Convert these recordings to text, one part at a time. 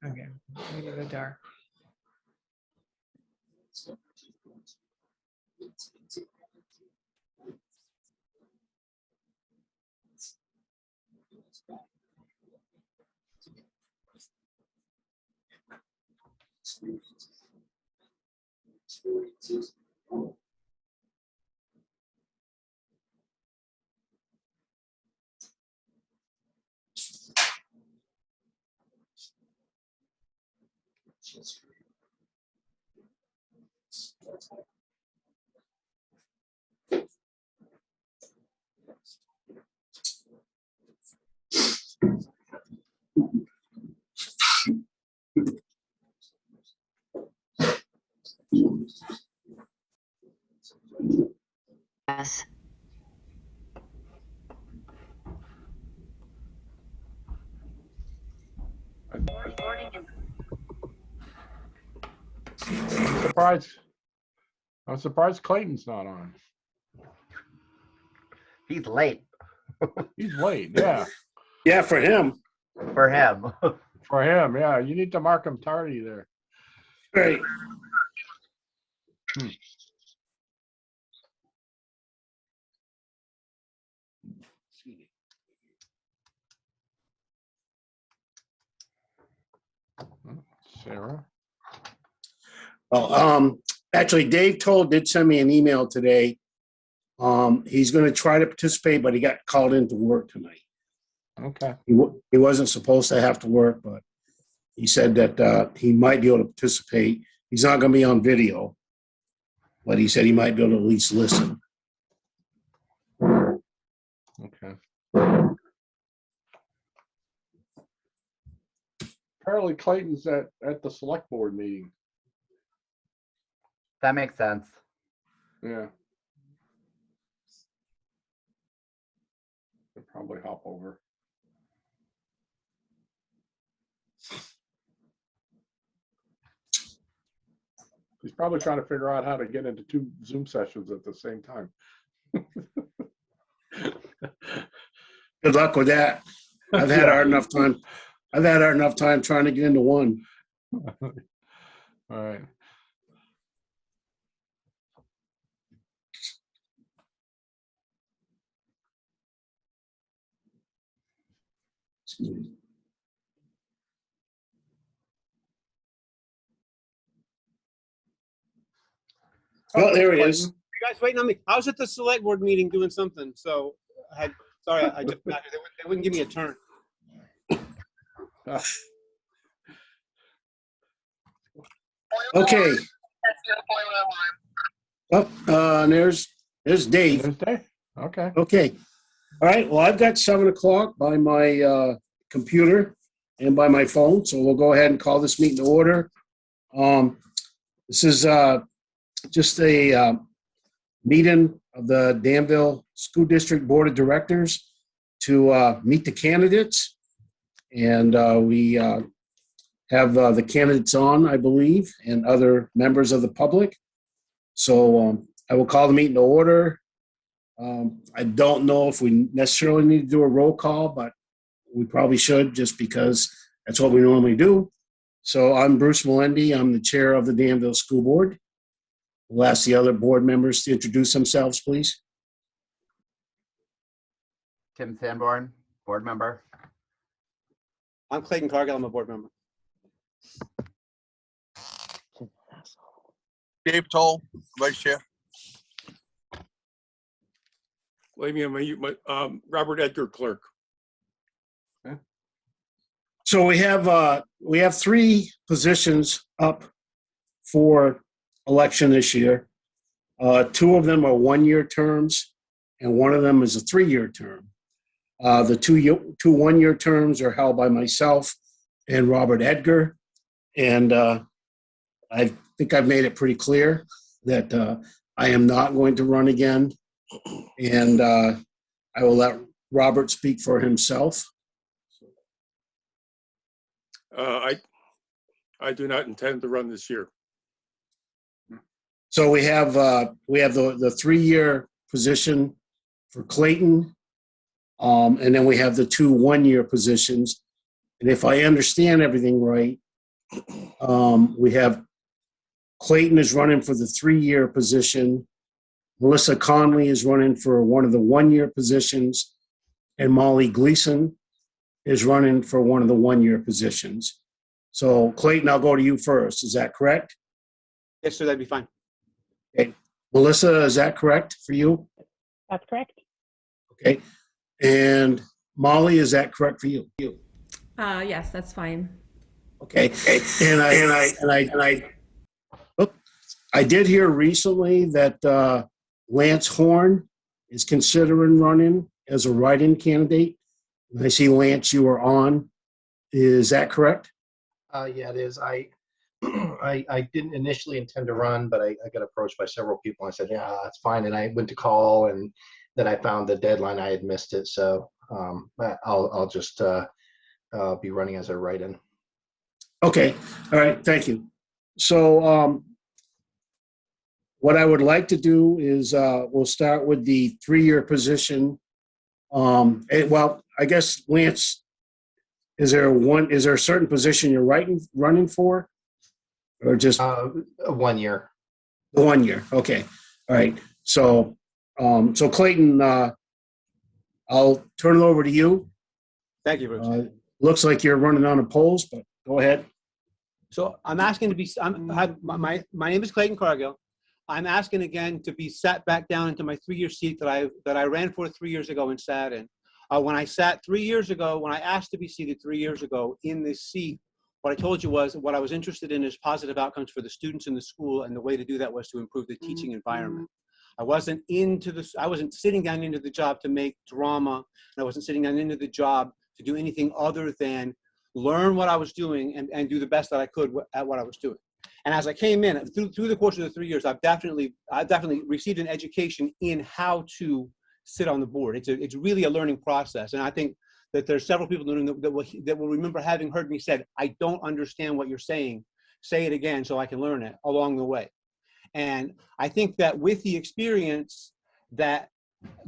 Okay, maybe the dark. Yes. I'm surprised Clayton's not on. He's late He's late, yeah. Yeah, for him. for him. For him, yeah. You need to mark him tardy there. Right. Sarah. Well, actually, Dave did send me an email today. He's going to try to participate, but he got called into work tonight. Okay. He wasn't supposed to have to work, but he said that he might be able to participate. He's not going to be on video, but he said he might be able to at least listen. Okay. Apparently Clayton's at the select board meeting. That makes sense. Yeah. They'll probably hop over. He's probably trying to figure out how to get into 2 Zoom sessions at the same time. Good luck with that. I've had hard enough time. I've had hard enough time trying to get into one. All right. Oh, there he is. You guys waiting on me? I was at the select board meeting doing something, so I had, sorry, I just got here. They wouldn't give me a turn. Okay. Oh, there's Dave. There's Dave. Okay. Okay. All right. Well, I've got 7 o'clock by my computer and by my phone, so we'll go ahead and call this meeting to order. This is just a meeting of the Danville School District Board of Directors to meet the candidates. And we have the candidates on, I believe, and other members of the public. So I will call the meeting to order. I don't know if we necessarily need to do a roll call, but we probably should just because that's what we normally do. So I'm Bruce Melendi. I'm the chair of the Danville School Board. We'll ask the other board members to introduce themselves, please. Tim Sanborn, board member. I'm Clayton Cargill. I'm a board member. Dave Toll, Vice Chair. Let me unmute Robert Edgar, clerk. So we have 3 positions up for election this year. 2 of them are 1-year terms, and 1 of them is a 3-year term. The 2 1-year terms are held by myself and Robert Edgar, and I think I've made it pretty clear that I am not going to run again, and I will let Robert speak for himself. I do not intend to run this year. So we have the 3-year position for Clayton, and then we have the 2 1-year positions. And if I understand everything right, we have Clayton is running for the 3-year position. Melissa Conley is running for one of the 1-year positions, and Molly Gleason is running for one of the 1-year positions. So Clayton, I'll go to you first. Is that correct? Yes, sir, that'd be fine. Okay. Melissa, is that correct for you? That's correct. Okay. And Molly, is that correct for you? Yes, that's fine. Okay. And I did hear recently that Lance Horn is considering running as a write-in candidate. And I see, Lance, you are on. Is that correct? Yeah, it is. I didn't initially intend to run, but I got approached by several people. And I said, yeah, that's fine. And I went to call, and then I found the deadline. I had missed it. So I'll just be running as a write-in. Okay. All right. Thank you. So what I would like to do is we'll start with the 3-year position. Well, I guess, Lance, is there a certain position you're running for, or just 1 year? the 1 year? Okay. All right. So Clayton, I'll turn it over to you. Thank you, Bruce. Looks like you're running on a polls, but go ahead. So I'm asking to be, my name is Clayton Cargill. I'm asking again to be sat back down into my 3-year seat that I ran for 3 years ago and sat in. When I sat 3 years ago, when I asked to be seated 3 years ago in this seat, what I told you was what I was interested in is positive outcomes for the students in the school, and the way to do that was to improve the teaching environment. I wasn't sitting down into the job to make drama, and I wasn't sitting down into the job to do anything other than learn what I was doing and do the best that I could at what I was doing. And as I came in through the course of the 3 years, I've definitely received an education in how to sit on the board. It's really a learning process, and I think that there's several people that will remember having heard me said, "I don't understand what you're saying. Say it again so I can learn it," along the way. And I think that with the experience, that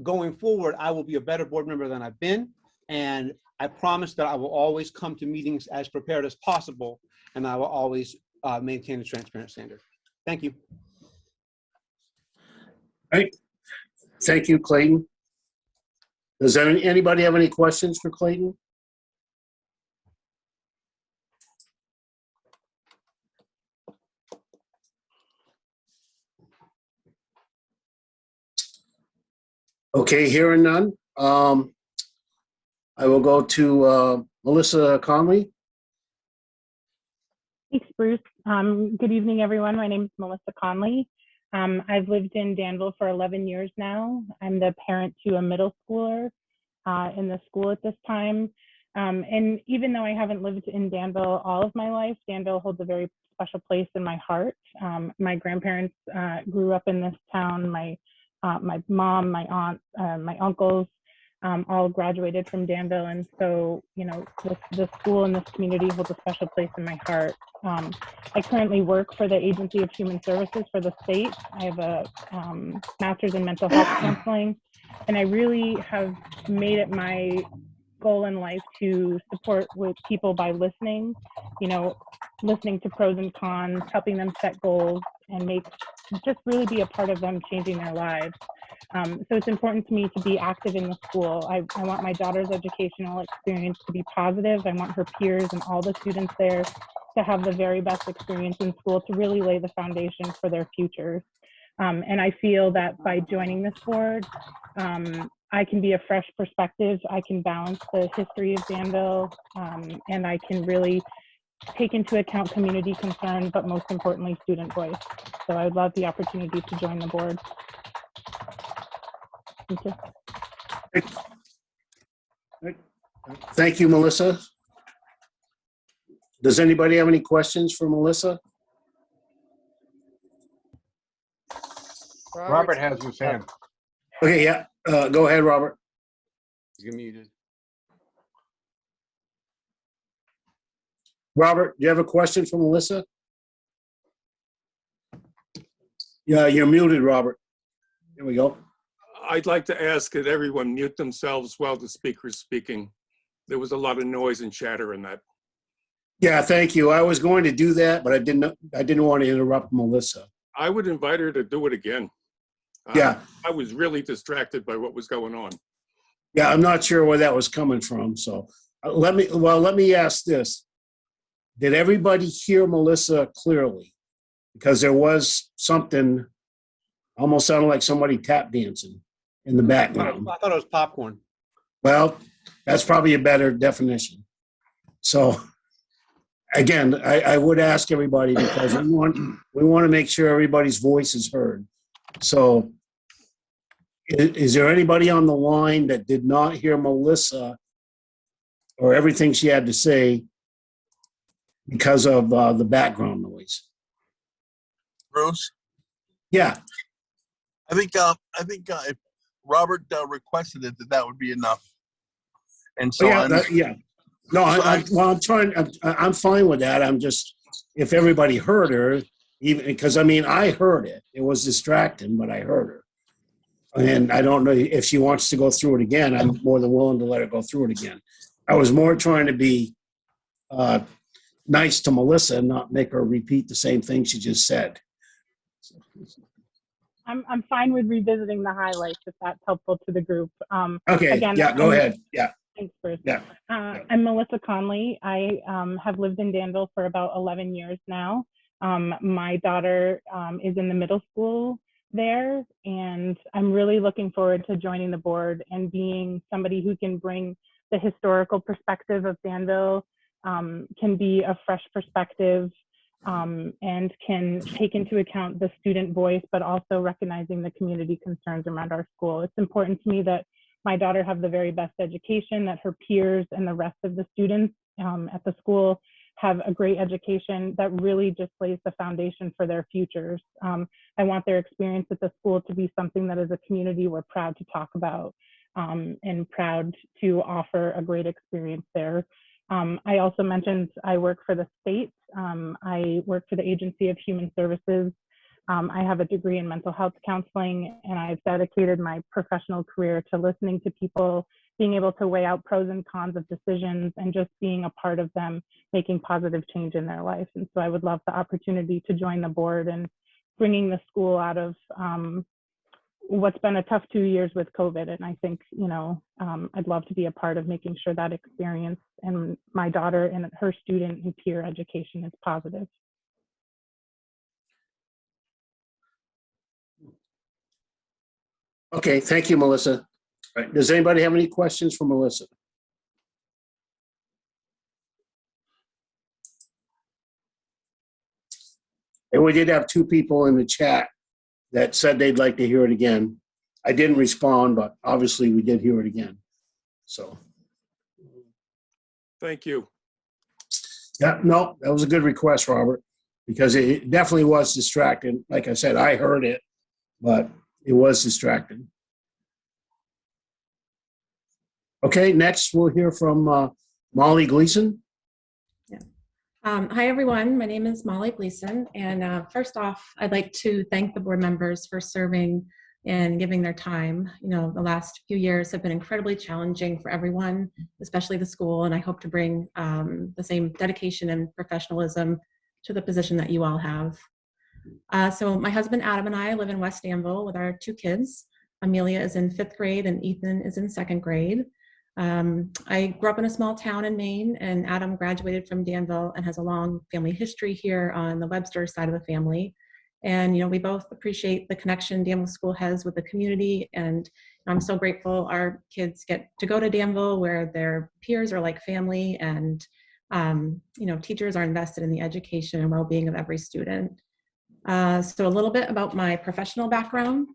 going forward, I will be a better board member than I've been, and I promise that I will always come to meetings as prepared as possible, and I will always maintain a transparent standard. Thank you. All right. Thank you, Clayton. Does anybody have any questions for Clayton? Okay, hearing none. I will go to Melissa Conley. Thanks, Bruce. Good evening, everyone. My name is Melissa Conley. I've lived in Danville for 11 years now. I'm the parent to a middle schooler in the school at this time. And even though I haven't lived in Danville all of my life, Danville holds a very special place in my heart. My grandparents grew up in this town. My mom, my aunt, my uncles all graduated from Danville. And so, you know, the school and this community holds a special place in my heart. I currently work for the Agency of Human Services for the state. I have a master's in mental health counseling, and I really have made it my goal in life to support with people by listening, you know, listening to pros and cons, helping them set goals, and just really be a part of them changing their lives. So it's important to me to be active in the school. I want my daughter's educational experience to be positive. I want her peers and all the students there to have the very best experience in school to really lay the foundation for their futures. And I feel that by joining this board, I can be a fresh perspective. I can balance the history of Danville, and I can really take into account community concern, but most importantly, student voice. So I would love the opportunity to join the board. Thank you. Thank you, Melissa. Does anybody have any questions for Melissa? Robert has his hand. Okay, yeah, go ahead, Robert. He's muted. Robert, do you have a question for Melissa? Yeah, you're muted, Robert. There we go. I'd like to ask that everyone mute themselves while the speaker's speaking. There was a lot of noise and chatter in that. Yeah, thank you. I was going to do that, but I didn't want to interrupt Melissa. I would invite her to do it again. Yeah. I was really distracted by what was going on. Yeah, I'm not sure where that was coming from. So let me ask this. Did everybody hear Melissa clearly? Because there was something almost sounded like somebody tap dancing in the background. I thought it was popcorn. Well, that's probably a better definition. So again, I would ask everybody because we want to make sure everybody's voice is heard. So is there anybody on the line that did not hear Melissa or everything she had to say because of the background noise? Bruce, Yeah. I think if Robert requested it, that would be enough. And so Yeah. No, I'm fine with that. I'm just, if everybody heard her, even because I heard it. It was distracting, but I heard her. And I don't know if she wants to go through it again. I'm more than willing to let her go through it again. I was more trying to be nice to Melissa and not make her repeat the same thing she just said. I'm fine with revisiting the highlights if that's helpful to the group. Okay, Again, yeah, go ahead. Yeah. Thanks, Bruce. Yeah. I'm Melissa Conley. I have lived in Danville for about 11 years now. My daughter is in the middle school there, and I'm really looking forward to joining the board and being somebody who can bring the historical perspective of Danville, can be a fresh perspective, and can take into account the student voice, but also recognizing the community concerns around our school. It's important to me that my daughter have the very best education, that her peers and the rest of the students at the school have a great education that really just lays the foundation for their futures. I want their experience at the school to be something that as a community we're proud to talk about, and proud to offer a great experience there. I also mentioned I work for the state. I work for the Agency of Human Services. I have a degree in mental health counseling, and I've dedicated my professional career to listening to people, being able to weigh out pros and cons of decisions, and just being a part of them making positive change in their life. And so I would love the opportunity to join the board and bringing the school out of what's been a tough 2 years with COVID. And I think, I'd love to be a part of making sure that experience and my daughter and her student and peer education is positive. Okay, thank you, Melissa. All right. Does anybody have any questions for Melissa? And we did have 2 people in the chat that said they'd like to hear it again. I didn't respond, but obviously we did hear it again. So. Thank you. Yeah, no, that was a good request, Robert, because it definitely was distracting. Like I said, I heard it, but it was distracting. Okay, next we'll hear from Molly Gleason. Hi, everyone. My name is Molly Gleason. And first off, I'd like to thank the board members for serving and giving their time. The last few years have been incredibly challenging for everyone, especially the school. And I hope to bring the same dedication and professionalism to the position that you all have. So my husband, Adam, and I live in West Danville with our 2 kids. Amelia is in 5th grade and Ethan is in 2nd grade. I grew up in a small town in Maine, and Adam graduated from Danville and has a long family history here on the Webster side of the family. And, we both appreciate the connection Danville School has with the community. And I'm so grateful our kids get to go to Danville, where their peers are like family, and, teachers are invested in the education and well-being of every student. So a little bit about my professional background.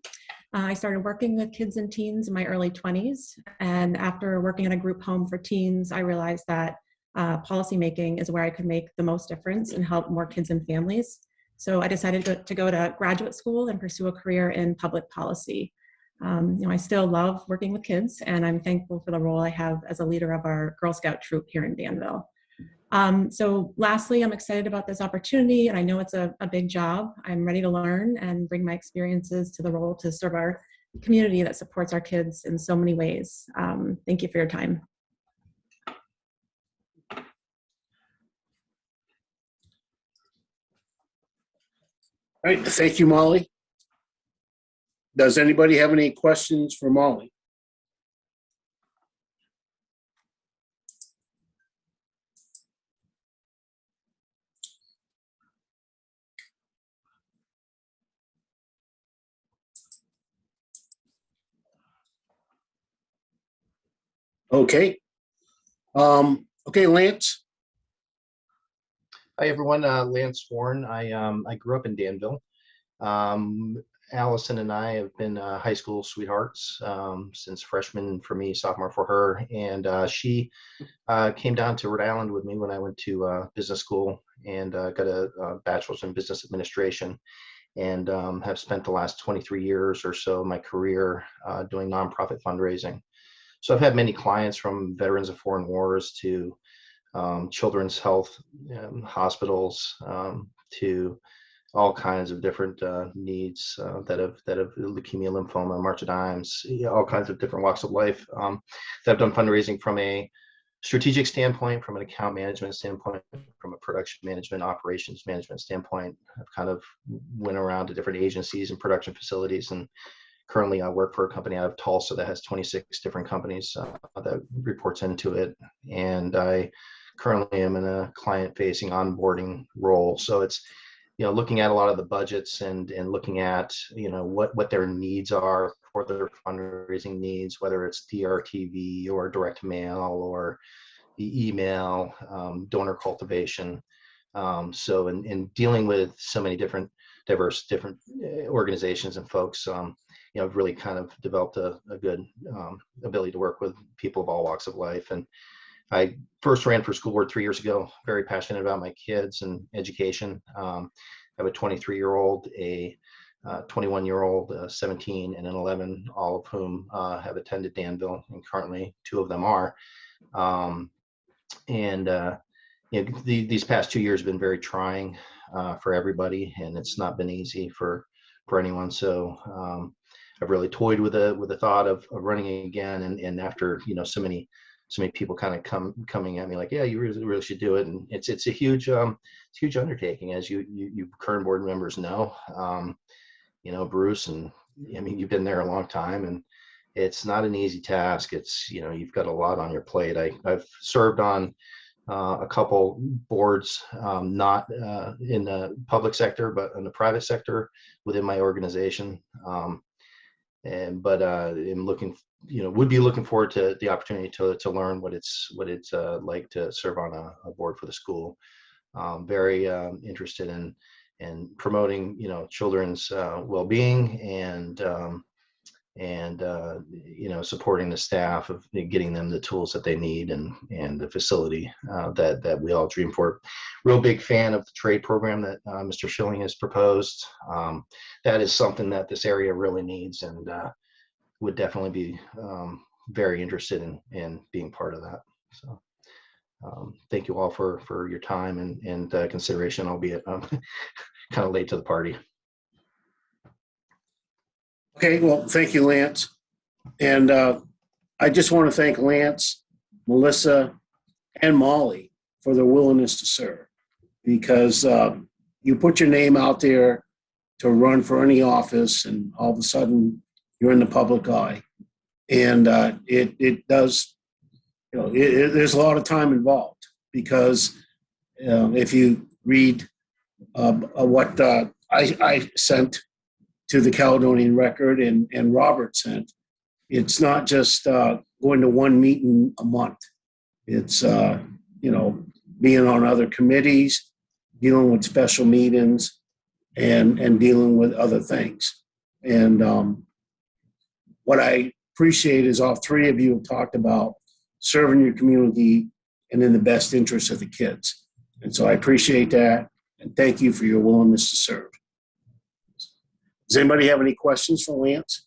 I started working with kids and teens in my early 20s. And after working in a group home for teens, I realized that policymaking is where I could make the most difference and help more kids and families. So I decided to go to graduate school and pursue a career in public policy. I still love working with kids, and I'm thankful for the role I have as a leader of our Girl Scout troop here in Danville. So lastly, I'm excited about this opportunity, and I know it's a big job. I'm ready to learn and bring my experiences to the role to serve our community that supports our kids in so many ways. Thank you for your time. All right, thank you, Molly. Does anybody have any questions for Molly? Okay. Okay, Lance. Hi, everyone. Lance Warren. I grew up in Danville. Allison and I have been high school sweethearts since freshman for me, sophomore for her. And she came down to Rhode Island with me when I went to business school and got a bachelor's in business administration, and have spent the last 23 years or so of my career doing nonprofit fundraising. So I've had many clients, from veterans of foreign wars to children's health hospitals, to all kinds of different needs that have leukemia, lymphoma, March of Dimes, all kinds of different walks of life. That I've done fundraising from a strategic standpoint, from an account management standpoint, from a production management, operations management standpoint. I've kind of went around to different agencies and production facilities, and currently I work for a company out of Tulsa that has 26 different companies that reports into it. And I currently am in a client-facing onboarding role. So it's, looking at a lot of the budgets and looking at, what their needs are for their fundraising needs, whether it's DRTV or direct mail or the email, donor cultivation. So in dealing with so many different organizations and folks, I've really kind of developed a good ability to work with people of all walks of life. And I first ran for school board 3 years ago, very passionate about my kids and education. I have a 23-year-old, a 21-year-old, 17, and an 11, all of whom have attended Danville, and currently 2 of them are. These past 2 years have been very trying for everybody, and it's not been easy for anyone. So I've really toyed with the thought of running again, and after so many people kind of coming at me like, yeah, you really should do it, and it's a huge undertaking, as you current board members know. Bruce, and I mean, you've been there a long time, and it's not an easy task. It's you've got a lot on your plate. I've served on a couple boards, not in the public sector, but in the private sector within my organization. But I'm would be looking forward to the opportunity to learn what it's like to serve on a board for the school. Very interested in promoting children's well-being and supporting the staff of getting them the tools that they need and the facility that we all dream for. Real big fan of the trade program that Mr. Schilling has proposed. That is something that this area really needs, and would definitely be very interested in being part of that. So thank you all for your time and consideration, albeit kind of late to the party. Okay, well, thank you, Lance. And I just want to thank Lance, Melissa, and Molly for their willingness to serve, because you put your name out there to run for any office, and all of a sudden you're in the public eye. And it does, there's a lot of time involved because if you read what I sent to the Caledonian Record and Robert sent, it's not just going to one meeting a month. It's, being on other committees, dealing with special meetings, and dealing with other things. And what I appreciate is all three of you have talked about serving your community and in the best interest of the kids. And so I appreciate that, and thank you for your willingness to serve. Does anybody have any questions for Lance?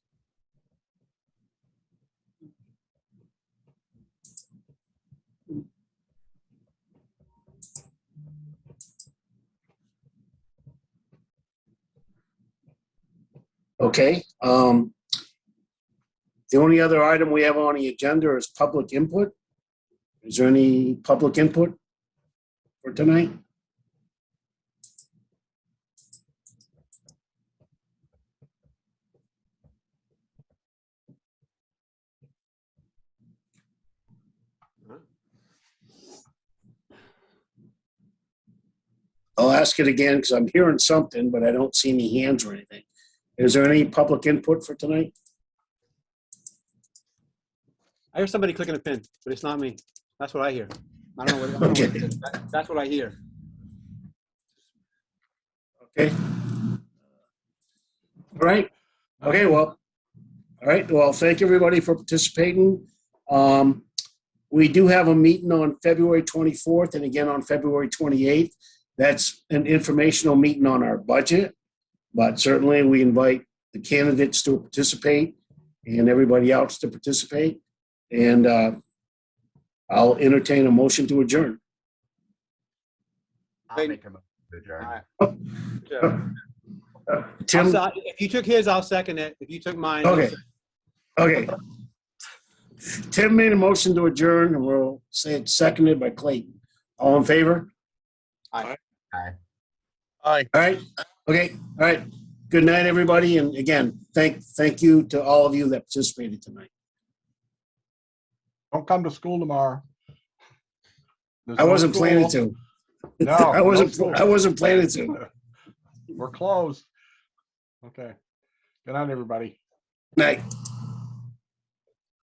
Okay. The only other item we have on the agenda is public input. Is there any public input for tonight? I'll ask it again because I'm hearing something, but I don't see any hands or anything. Is there any public input for tonight? I hear somebody clicking a pin, but it's not me. That's what I hear. I don't know what it is. That's what I hear. Okay. All right. Okay, well, all right. Well, thank you everybody for participating. We do have a meeting on February 24th and again on February 28th. That's an informational meeting on our budget, but certainly we invite the candidates to participate and everybody else to participate. And I'll entertain a motion to adjourn. I'll make a motion to adjourn. All right. Tim? If you took his, I'll second it. If you took mine, Okay. Tim made a motion to adjourn, and we'll say it's seconded by Clayton. All in favor? Aye. Aye. Aye. All right. Okay. All right. Good night, everybody. And again, thank you to all of you that participated tonight. Don't come to school tomorrow. There's I no wasn't school. planning to. No, I no wasn't. school. I wasn't planning to. We're closed. Okay. Good night, everybody. Night.